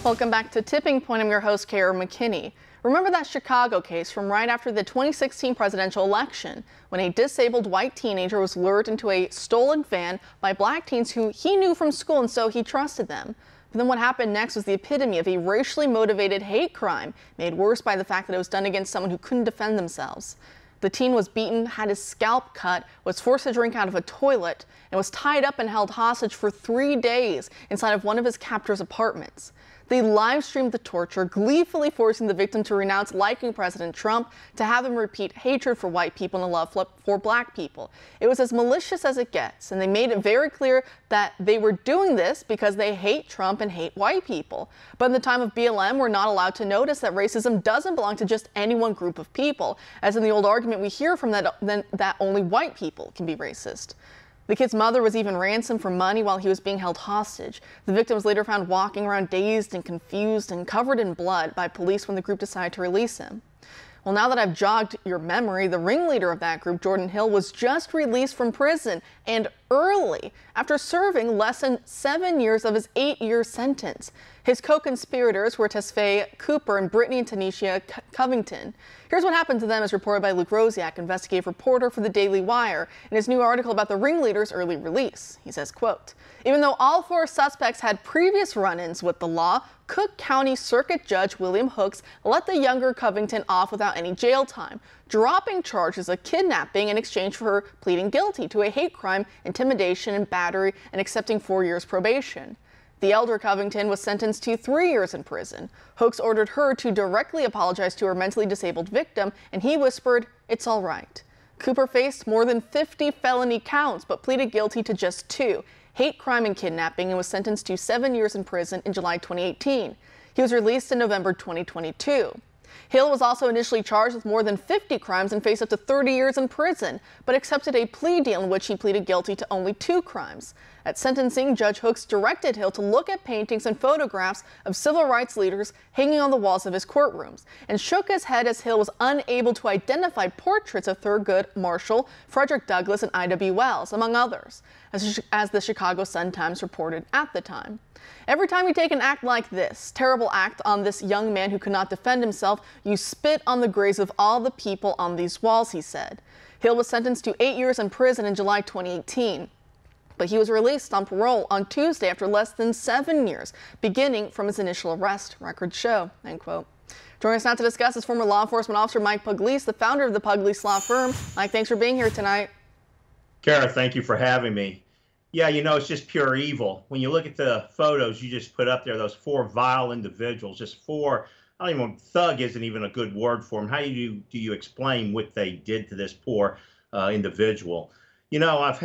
Welcome back to Tipping Point. I'm your host, Kara McKinney. Remember that Chicago case from right after the 2016 presidential election, when a disabled white teenager was lured into a stolen van by black teens who he knew from school, and so he trusted them. But then what happened next was the epitome of a racially motivated hate crime, made worse by the fact that it was done against someone who couldn't defend themselves. The teen was beaten, had his scalp cut, was forced to drink out of a toilet, and was tied up and held hostage for 3 days inside of one of his captor's apartments. They live-streamed the torture, gleefully forcing the victim to renounce liking President Trump, to have him repeat hatred for white people and a love for black people. It was as malicious as it gets, and they made it very clear that they were doing this because they hate Trump and hate white people. But in the time of BLM, we're not allowed to notice that racism doesn't belong to just any one group of people, as in the old argument we hear from that only white people can be racist. The kid's mother was even ransomed for money while he was being held hostage. The victim was later found walking around dazed and confused and covered in blood by police when the group decided to release him. Well, now that I've jogged your memory, the ringleader of that group, Jordan Hill, was just released from prison, and early, after serving less than 7 years of his 8-year sentence. His co-conspirators were Tesfaye Cooper and Brittany and Tanisha Covington. Here's what happened to them as reported by Luke Rosiak, investigative reporter for the Daily Wire, in his new article about the ringleader's early release. He says, quote, "Even though all 4 suspects had previous run-ins with the law, Cook County Circuit Judge William Hooks let the younger Covington off without any jail time, dropping charges of kidnapping in exchange for her pleading guilty to a hate crime, intimidation, and battery, and accepting 4 years probation. The elder Covington was sentenced to 3 years in prison. Hooks ordered her to directly apologize to her mentally disabled victim, and he whispered, 'It's all right.' Cooper faced more than 50 felony counts, but pleaded guilty to just 2, hate crime and kidnapping, and was sentenced to 7 years in prison in July 2018. He was released in November 2022. Hill was also initially charged with more than 50 crimes and faced up to 30 years in prison, but accepted a plea deal in which he pleaded guilty to only 2 crimes. At sentencing, Judge Hooks directed Hill to look at paintings and photographs of civil rights leaders hanging on the walls of his courtrooms, and shook his head as Hill was unable to identify portraits of Thurgood Marshall, Frederick Douglass, and I.W. Wells, among others, as the Chicago Sun-Times reported at the time. Every time you take an act like this, terrible act on this young man who could not defend himself, you spit on the graves of all the people on these walls, he said. Hill was sentenced to 8 years in prison in July 2018. But he was released on parole on Tuesday after less than 7 years, beginning from his initial arrest, records show, end quote. Joining us now to discuss is former law enforcement officer Mike Pugliese, the founder of the Pugliese Law Firm. Mike, thanks for being here tonight. Kara, thank you for having me. Yeah, you know, it's just pure evil. When you look at the photos you just put up there, those 4 vile individuals, just 4, I don't even, thug isn't even a good word for them. How do you explain what they did to this poor individual? You know, I've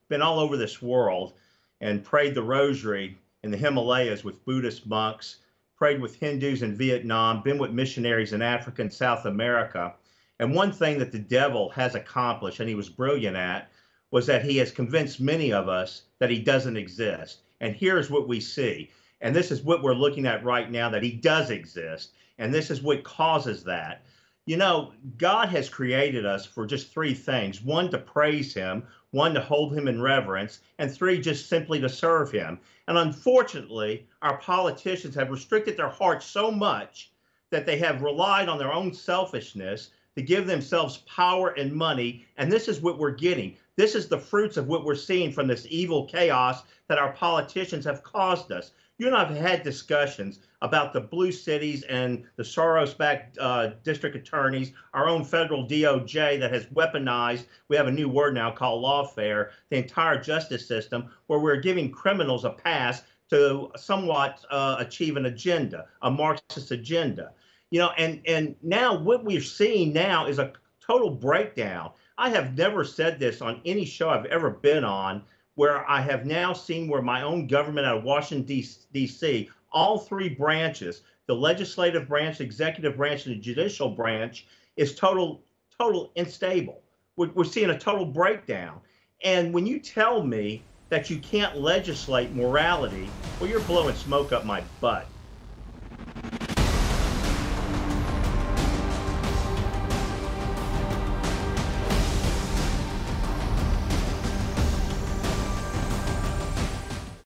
been all over this world and prayed the rosary in the Himalayas with Buddhist monks, prayed with Hindus in Vietnam, been with missionaries in Africa and South America. And one thing that the devil has accomplished, and he was brilliant at, was that he has convinced many of us that he doesn't exist. And here's what we see. And this is what we're looking at right now, that he does exist. And this is what causes that. You know, God has created us for just 3 things. 1, to praise him. 1, to hold him in reverence. And 3, just simply to serve him. And unfortunately, our politicians have restricted their hearts so much that they have relied on their own selfishness to give themselves power and money. And this is what we're getting. This is the fruits of what we're seeing from this evil chaos that our politicians have caused us. You and I have had discussions about the blue cities and the Soros-backed district attorneys, our own federal DOJ that has weaponized, we have a new word now called lawfare, the entire justice system, where we're giving criminals a pass to somewhat achieve an agenda, a Marxist agenda. You know, and now what we're seeing now is a total breakdown. I have never said this on any show I've ever been on, where I have now seen where my own government out of Washington, D.C., all 3 branches, the legislative branch, the executive branch, and the judicial branch, is total unstable. We're seeing a total breakdown. And when you tell me that you can't legislate morality, well, you're blowing smoke up my butt.